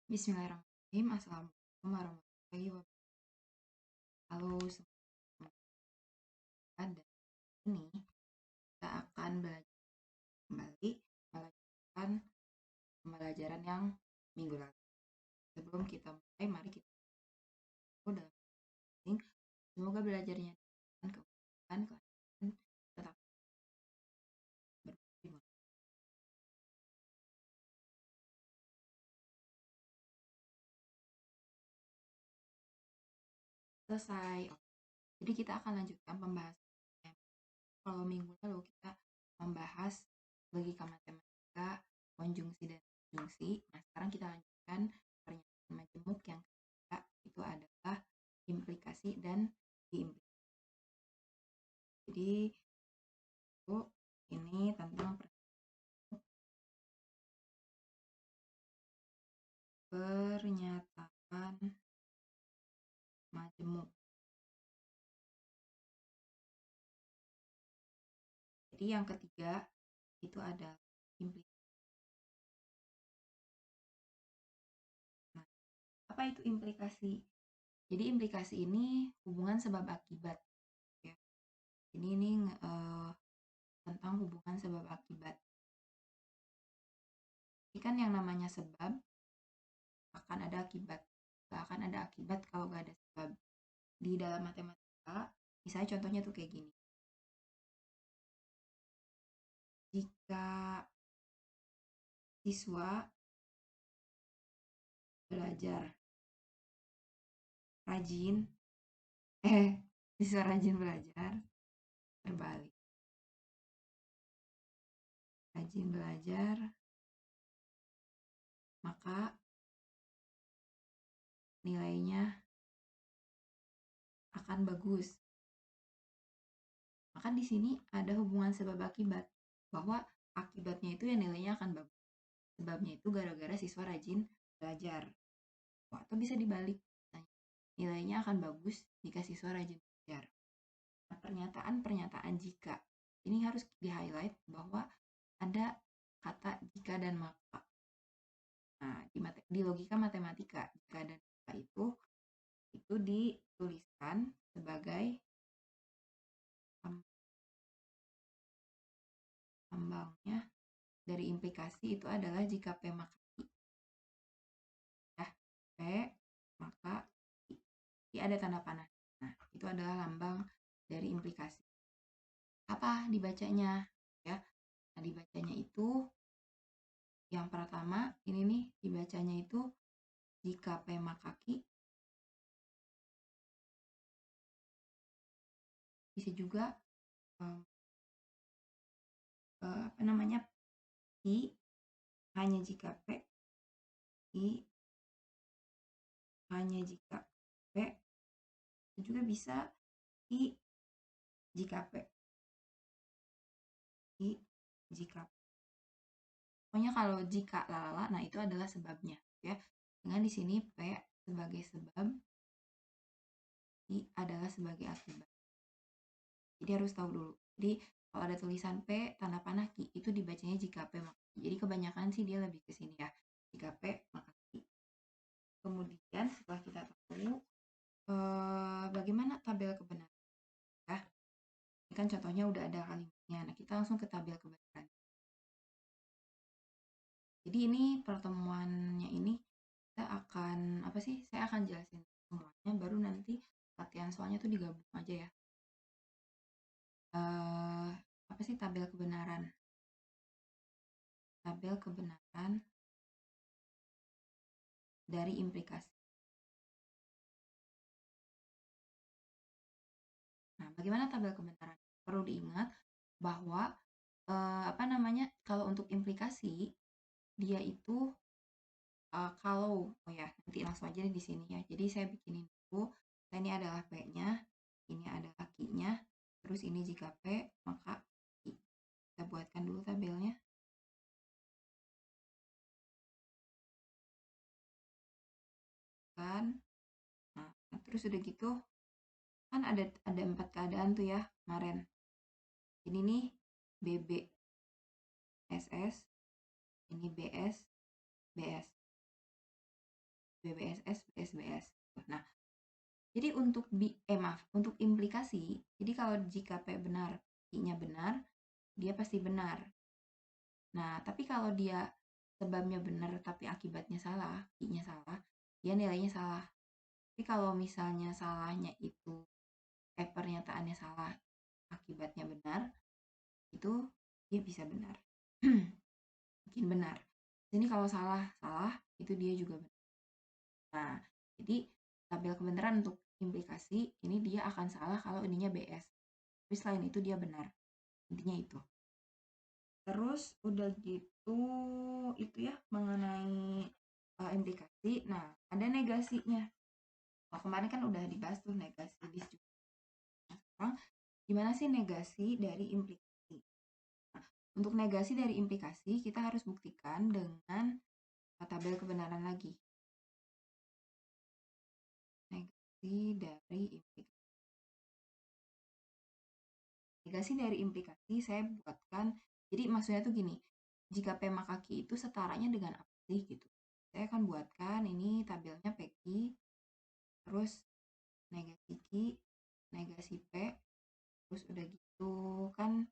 Bismillahirrahmanirrahim. Assalamualaikum warahmatullahi wabarakatuh. Halo semua. Dan ini kita akan belajar kembali melanjutkan pembelajaran yang minggu lalu. Sebelum kita mulai, mari kita udah semoga belajarnya dengan kemudahan, kelancaran, tetap bermanfaat. Selesai. Jadi kita akan lanjutkan pembahasan. Kalau minggu lalu kita membahas logika matematika, konjungsi dan disjungsi. Nah, sekarang kita lanjutkan pernyataan majemuk yang ketiga, itu adalah implikasi dan diimplikasi. Jadi ini tentang pernyataan majemuk. Jadi yang ketiga itu ada implikasi. Nah, apa itu implikasi? Jadi implikasi ini hubungan sebab akibat. Ya. Ini tentang hubungan sebab akibat. Ini kan yang namanya sebab akan ada akibat. Gak akan ada akibat kalau gak ada sebab. Di dalam matematika, misalnya contohnya tuh kayak gini. Jika siswa belajar rajin, siswa rajin belajar, terbalik. Rajin belajar, maka nilainya akan bagus. Maka di sini ada hubungan sebab akibat, bahwa akibatnya itu ya nilainya akan bagus. Sebabnya itu gara-gara siswa rajin belajar. Atau bisa dibalik, nilainya akan bagus jika siswa rajin belajar. Nah, pernyataan jika ini harus di-highlight bahwa ada kata jika dan maka. Nah, di logika matematika, jika dan maka itu dituliskan sebagai lambangnya dari implikasi itu adalah jika P maka I. Ya, P maka I. I ada tanda panah. Nah, itu adalah lambang dari implikasi. Apa dibacanya? Ya. Nah, dibacanya itu yang pertama ini nih dibacanya itu jika P maka Q. Bisa juga apa namanya, I hanya jika P, I hanya jika P. Itu juga bisa I jika P, I jika P. Pokoknya kalau jika lalala, nah itu adalah sebabnya ya. Dengan di sini P sebagai sebab, I adalah sebagai akibat. Jadi harus tahu dulu. Jadi kalau ada tulisan P tanda panah Q itu dibacanya jika P maka Q. Jadi kebanyakan sih dia lebih ke sini ya. Jika P maka Q. Kemudian setelah kita tahu bagaimana tabel kebenaran ya. Ini kan contohnya udah ada kalimatnya. Nah, kita langsung ke tabel kebenaran. Jadi ini pertemuannya ini kita akan apa sih? Saya akan jelasin semuanya baru nanti latihan soalnya tuh digabung aja ya. Apa sih tabel kebenaran? Tabel kebenaran dari implikasi. Nah, bagaimana tabel kebenaran? Perlu diingat bahwa apa namanya, kalau untuk implikasi dia itu kalau nanti langsung aja di sini ya. Jadi saya bikinin dulu. Ini adalah P-nya, ini adalah Q-nya, terus ini jika P maka Q. Kita buatkan dulu tabelnya. Kan, nah terus udah gitu kan ada 4 keadaan tuh ya kemarin. Ini nih BB, SS, ini BS, BS. BBSS, BSBS. Nah, jadi untuk implikasi, jadi kalau jika P benar, Q-nya benar, dia pasti benar. Nah, tapi kalau dia sebabnya benar tapi akibatnya salah, Q-nya salah, dia nilainya salah. Tapi kalau misalnya salahnya itu pernyataannya salah, akibatnya benar, itu dia bisa benar. Mungkin benar. Ini kalau salah, itu dia juga benar. Nah, jadi tabel kebenaran untuk implikasi, ini dia akan salah kalau ininya BS. Tapi selain itu dia benar. Intinya itu. Terus udah gitu, itu ya mengenai implikasi. Nah, ada negasinya. Nah, kemarin kan udah dibahas tuh negasi disjunksi. Nah, sekarang gimana sih negasi dari implikasi? Nah, untuk negasi dari implikasi, kita harus buktikan dengan tabel kebenaran lagi. Negasi dari implikasi. Negasi dari implikasi saya buatkan, jadi maksudnya tuh gini, jika P maka Q itu setaranya dengan apa sih gitu. Saya akan buatkan ini tabelnya PQ, terus negasi Q, negasi P, terus udah gitu kan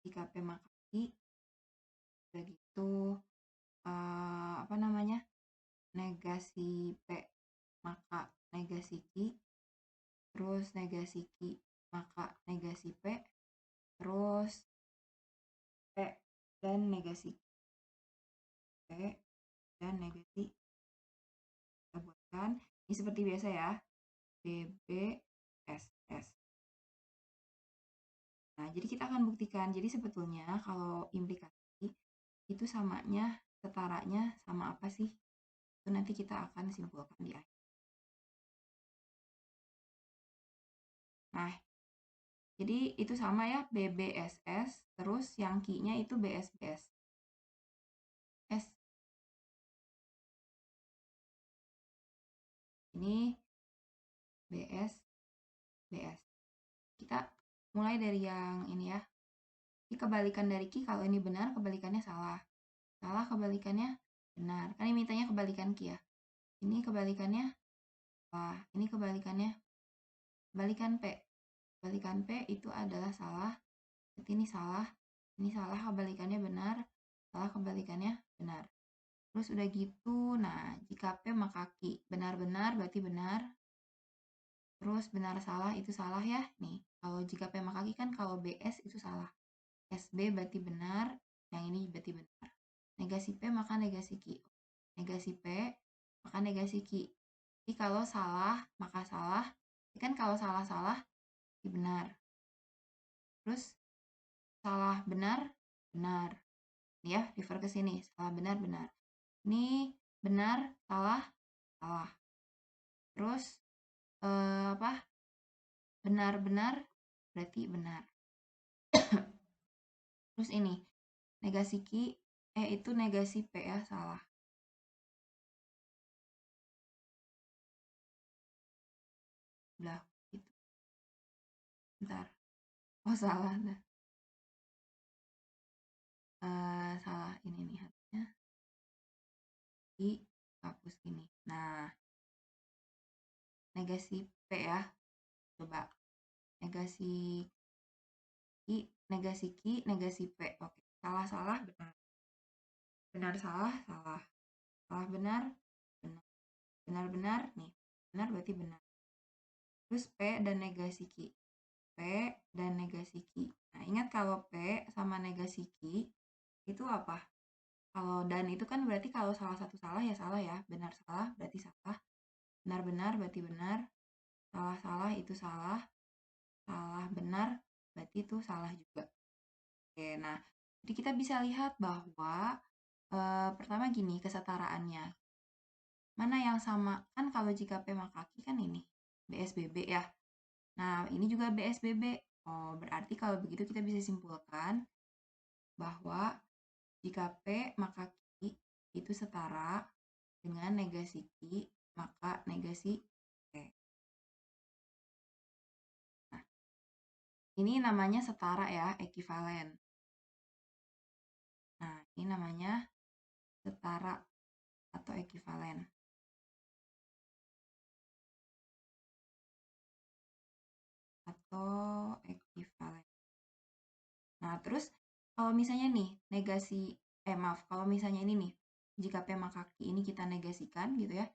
jika P maka Q, udah gitu apa namanya, negasi P maka negasi Q, terus negasi Q maka negasi P, terus P dan negasi P dan negasi. Kita buatkan ini seperti biasa ya, BBSS. Nah, jadi kita akan buktikan, jadi sebetulnya kalau implikasi itu samanya, setaranya sama apa sih? Itu nanti kita akan simpulkan di akhir. Nah, jadi itu sama ya, BBSS, terus yang Q-nya itu BSBS. S. Ini BS, BS. Kita mulai dari yang ini ya. Ini kebalikan dari Q, kalau ini benar, kebalikannya salah. Salah, kebalikannya benar. Kan ini mintanya kebalikan Q ya. Ini kebalikannya salah. Ini kebalikannya kebalikan P. Kebalikan P itu adalah salah. Berarti ini salah. Ini salah, kebalikannya benar. Salah, kebalikannya benar. Terus udah gitu, nah jika P maka Q. Benar-benar berarti benar. Terus benar salah itu salah ya. Nih, kalau jika P maka Q kan kalau BS itu salah. SB berarti benar, yang ini berarti benar. Negasi P maka negasi Q. Negasi P maka negasi Q. Jadi kalau salah maka salah. Ini kan kalau salah-salah benar. Terus salah benar, benar. Nih ya, refer ke sini. Salah benar, benar. Ini benar, salah, salah. Terus apa? Benar-benar berarti benar. Terus ini negasi Q, itu negasi P ya, salah. Udah gitu. Bentar. Oh, salah dah. Salah ini nih harusnya dihapus ini. Nah, negasi P ya. Coba negasi Q, negasi Q, negasi P. Oke, salah-salah benar. Benar salah, salah. Salah benar, benar. Benar-benar nih. Benar berarti benar. Terus P dan negasi Q. P dan negasi Q. Nah, ingat kalau P sama negasi Q itu apa? Kalau dan itu kan berarti kalau salah satu salah ya salah ya. Benar salah berarti salah. Benar-benar berarti benar. Salah-salah itu salah. Salah benar berarti itu salah juga. Oke, nah jadi kita bisa lihat bahwa pertama gini kesetaraannya. Mana yang sama? Kan kalau jika P maka Q kan ini BSBB ya. Nah, ini juga BSBB. Oh, berarti kalau begitu kita bisa simpulkan bahwa jika P maka Q itu setara dengan negasi Q maka negasi P. Nah, ini namanya setara ya, ekivalen. Nah, ini namanya setara atau ekivalen. atau ekuivalen. Nah, terus kalau misalnya nih negasi, maaf, kalau misalnya ini nih, jika P maka Q ini kita negasikan gitu ya,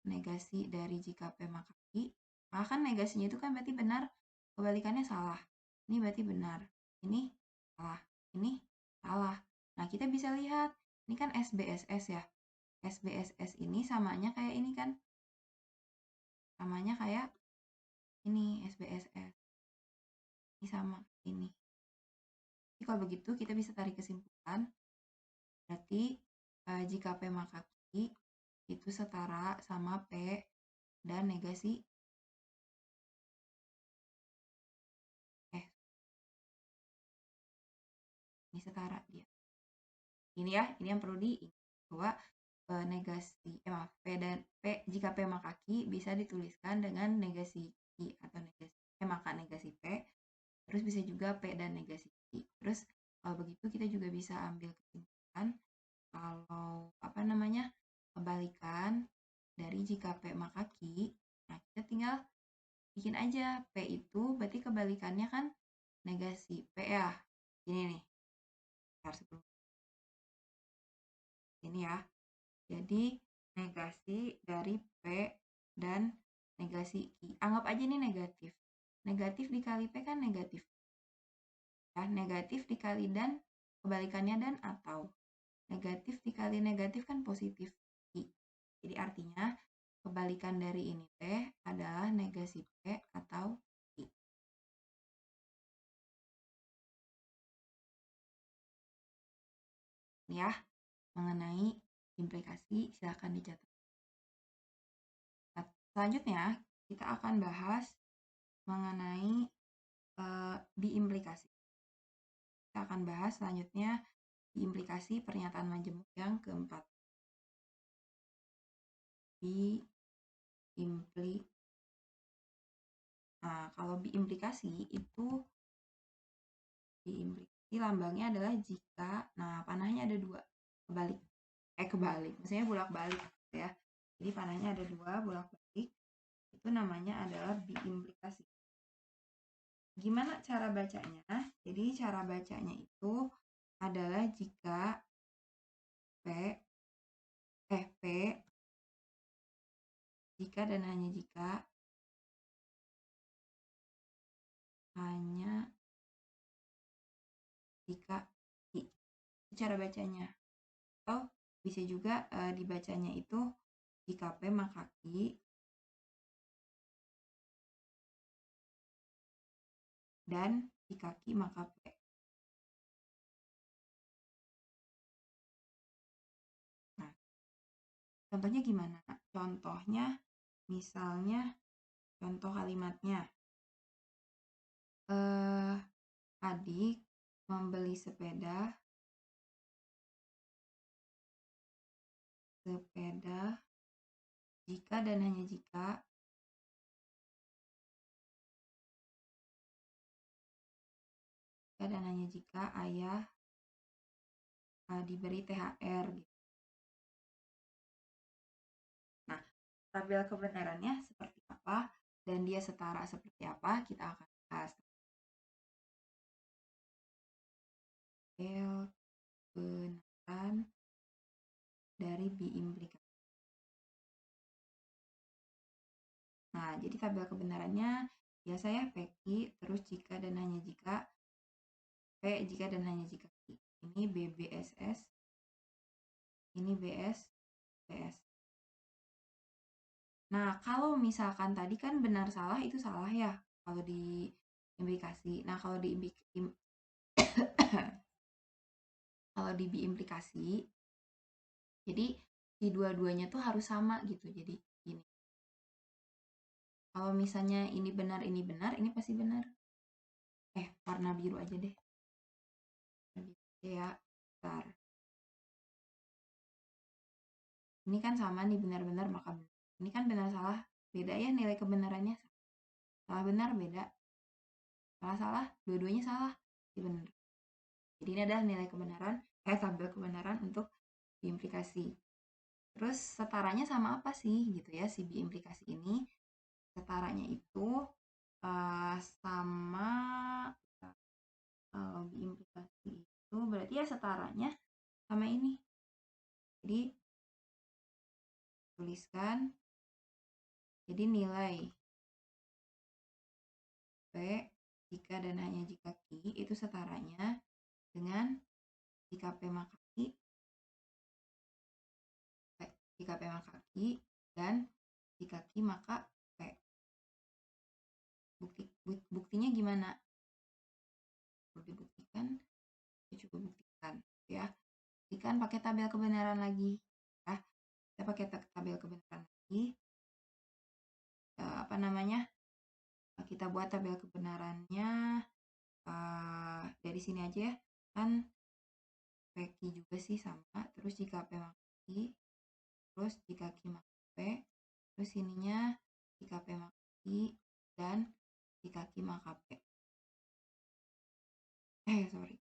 negasi dari jika P maka Q, maka kan negasinya itu kan berarti benar, kebalikannya salah. Ini berarti benar, ini salah, ini salah. Nah, kita bisa lihat, ini kan SBSS ya. SBSS ini samanya kayak ini kan, samanya kayak ini SBSS. Ini sama ini. Jadi kalau begitu kita bisa tarik kesimpulan, berarti jika P maka Q itu setara sama P dan negasi ini setara dia. Ini ya, ini yang perlu diingat bahwa negasi maaf, P jika P maka Q bisa dituliskan dengan negasi Q atau negasi P maka negasi P, terus bisa juga P dan negasi Q. Terus kalau begitu kita juga bisa ambil kesimpulan kalau apa namanya kebalikan dari jika P maka Q, nah kita tinggal bikin aja P itu berarti kebalikannya kan negasi P ya. Ini nih. Sebelum ini ya. Jadi negasi dari P dan negasi Q. Anggap aja ini negatif. Negatif dikali P kan negatif. Ya, negatif dikali dan kebalikannya dan atau. Negatif dikali negatif kan positif Q. Jadi artinya kebalikan dari ini P adalah negasi P atau Q. Ya, mengenai implikasi silakan dicatat. Selanjutnya kita akan bahas mengenai biimplikasi. Kita akan bahas selanjutnya biimplikasi pernyataan majemuk yang keempat. Nah, kalau biimplikasi itu biimplikasi lambangnya adalah jika, nah panahnya ada dua, kebalik, maksudnya bolak-balik ya. Jadi panahnya ada dua, bolak-balik, itu namanya adalah biimplikasi. Gimana cara bacanya? Jadi cara bacanya itu adalah jika P jika dan hanya jika I. Itu cara bacanya. Atau bisa juga dibacanya itu jika P maka Q dan jika Q maka P. Nah, contohnya gimana? Contohnya misalnya contoh kalimatnya. Adik membeli sepeda jika dan hanya jika ayah diberi THR gitu. Nah, tabel kebenarannya seperti apa dan dia setara seperti apa kita akan bahas. Tabel kebenaran dari biimplikasi. Nah, jadi tabel kebenarannya biasa ya PQ, terus jika dan hanya jika, P jika dan hanya jika Q. Ini BBSS, ini BS. Nah, kalau misalkan tadi kan benar salah itu salah ya kalau di implikasi. Nah, kalau di kalau di biimplikasi, jadi di dua-duanya tuh harus sama gitu. Jadi gini. Kalau misalnya ini benar, ini pasti benar. Warna biru aja deh. Ya, bentar. Ini kan sama nih benar-benar maka benar. Ini kan benar salah beda ya nilai kebenarannya. Salah benar beda. Salah dua-duanya salah. Ini benar. Jadi ini adalah nilai kebenaran, tabel kebenaran untuk biimplikasi. Terus setaranya sama apa sih gitu ya si biimplikasi ini? Setaranya itu sama kalau implikasi itu berarti ya setaranya sama ini. Jadi tuliskan, jadi nilai P jika dan hanya jika Q itu setaranya dengan jika P maka Q, jika P maka Q, dan jika Q maka P. Buktinya gimana? Perlu dibuktikan, saya coba buktikan ya. Buktikan pakai tabel kebenaran lagi ya. Kita pakai tabel kebenaran lagi. Apa namanya? Kita buat tabel kebenarannya dari sini aja ya. Kan P Q juga sih sama. Terus jika P maka Q, terus jika Q maka P, terus ininya jika P maka Q, dan jika Q maka P. Sorry.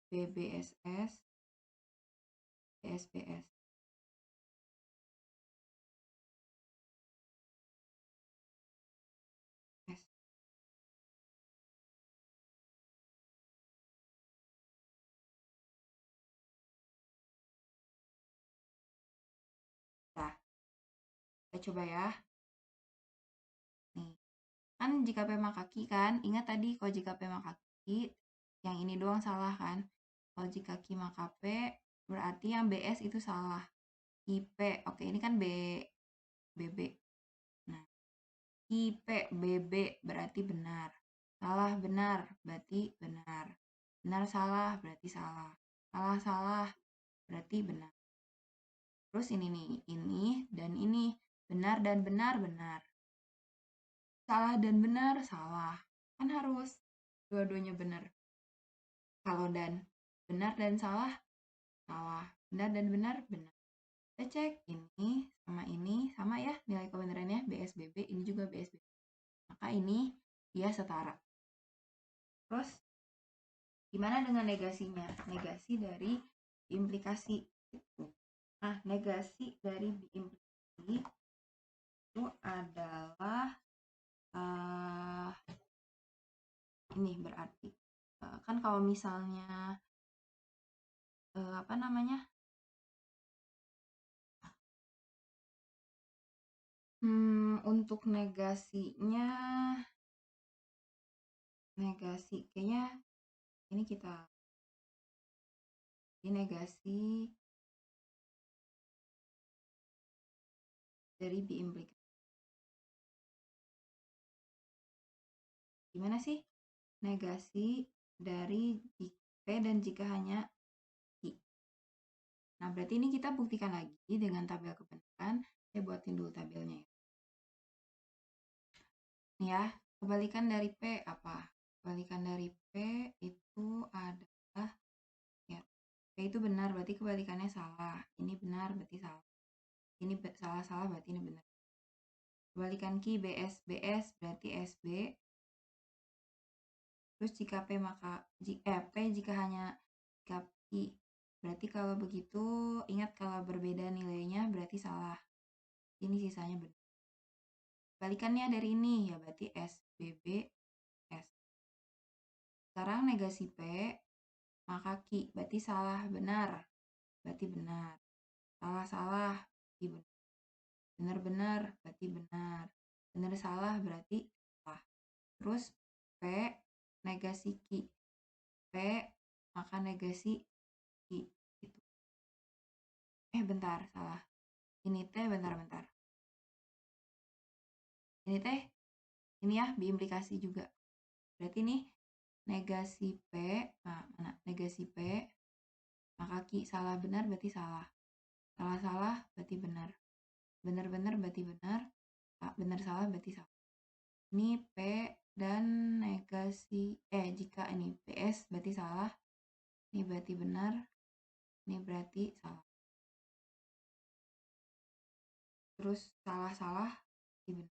BBSS, BSBS. S. Nah, kita coba ya. Nih, kan jika P maka Q kan, ingat tadi kalau jika P maka Q, yang ini doang salah kan. Kalau jika Q maka P, berarti yang BS itu salah. IP, oke ini kan BB. Nah, IP, BB berarti benar. Salah, benar, berarti benar. Benar, salah, berarti salah. Salah, salah, berarti benar. Terus ini nih, ini dan ini. Benar dan benar, benar. Salah dan benar, salah. Kan harus dua-duanya benar. Kalau dan benar dan salah, salah. Benar dan benar, benar. Kita cek ini sama ya nilai kebenarannya BSBB, ini juga BSBB. Maka ini dia setara. Terus gimana dengan negasinya? Negasi dari implikasi itu. Nah, negasi dari implikasi itu adalah ini berarti kan kalau misalnya apa namanya untuk negasi kayaknya ini kita negasi dari implikasi. Gimana sih negasi dari P dan jika hanya Q? Nah, berarti ini kita buktikan lagi dengan tabel kebenaran. Saya buatin dulu tabelnya ya. Nih ya, kebalikan dari P apa? Kebalikan dari P itu adalah ya, P itu benar berarti kebalikannya salah. Ini benar berarti salah. Ini salah berarti ini benar. Kebalikan Q BS berarti SB. Terus jika P maka P jika hanya jika Q. Berarti kalau begitu ingat kalau berbeda nilainya berarti salah. Ini sisanya benar. Kebalikannya dari ini ya berarti SBB S. Sekarang negasi P maka Q berarti salah benar. Berarti benar. Salah berarti benar. Benar berarti benar. Benar salah berarti salah. Terus P negasi Q. P maka negasi Q gitu. Bentar, salah. Ini teh bentar. Ini teh ini ya biimplikasi juga. Berarti nih negasi P, nah mana? Negasi P maka Q salah benar berarti salah. Salah berarti benar. Benar berarti benar. Benar salah berarti salah. Ini P dan negasi jika ini PS berarti salah. Ini berarti benar. Ini berarti salah. Terus salah berarti benar.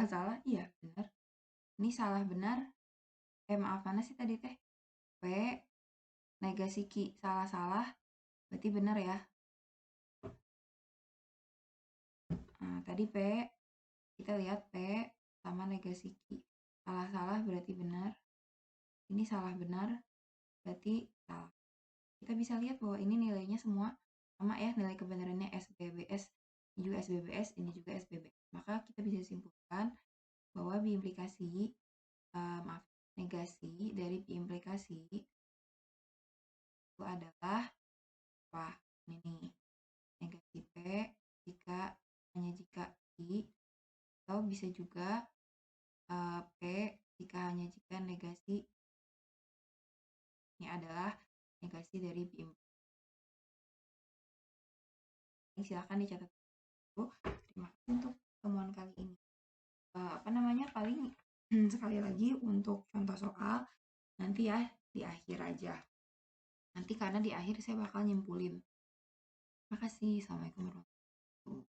Salah iya benar. Ini salah benar. Maaf mana sih tadi teh? P negasi Q salah berarti benar ya. Nah, tadi P, kita lihat P sama negasi Q. Salah-salah berarti benar. Ini salah benar, berarti salah. Kita bisa lihat bahwa ini nilainya semua sama ya, nilai kebenarannya SBBS, ini juga SBBS, ini juga SBBS. Maka kita bisa simpulkan bahwa biimplikasi, maaf, negasi dari biimplikasi itu adalah apa? Ini nih, negasi P jika hanya jika I, atau bisa juga P jika hanya jika negasi ini adalah negasi dari biimplikasi. Silakan dicatat dulu. Terima kasih untuk pertemuan kali ini. Paling sekali lagi untuk contoh soal nanti ya di akhir aja. Nanti karena di akhir saya bakal nyimpulin. Terima kasih. Assalamualaikum warahmatullahi wabarakatuh.